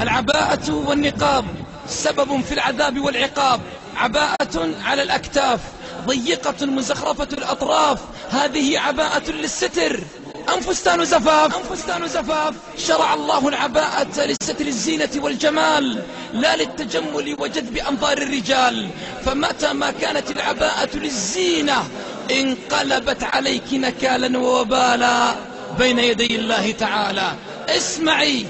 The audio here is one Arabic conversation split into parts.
العباءة والنقاب سبب في العذاب والعقاب. عباءة على الأكتاف ضيقة مزخرفة الأطراف، هذه عباءة للستر. أم فستان زفاف. شرع الله العباءة لستر الزينة والجمال لا للتجمل وجذب أنظار الرجال. فمتى ما كانت العباءة للزينة انقلبت عليك نكالا ووبالا بين يدي الله تعالى. اسمعي،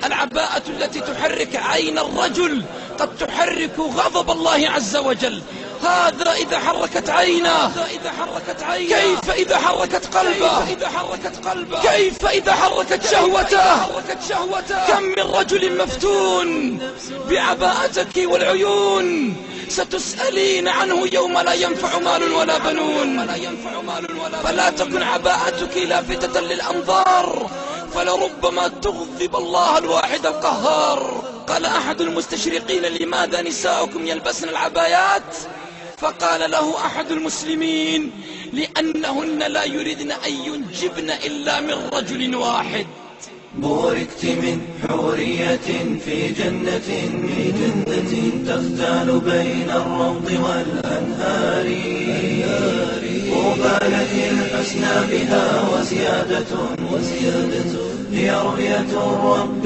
العباءة التي تحرك عين الرجل قد تحرك غضب الله عز وجل. هذا إذا حركت عينه، كيف إذا حركت قلبه، كيف إذا حركت شهوته. كم من رجل مفتون بعباءتك والعيون ستسألين عنه يوم لا ينفع مال ولا بنون. فلا تكن عباءتك لافتة للأنظار، فلربما تغضب الله الواحد القهار. قال أحد المستشرقين: لماذا نساؤكم يلبسن العبايات؟ فقال له أحد المسلمين: لأنهن لا يريدن أن ينجبن إلا من رجل واحد. بوركت من حورية في جنة تختال بين الروض والأنهار. طوبى لك الحسنى بها وزيادة هي رؤية الرب.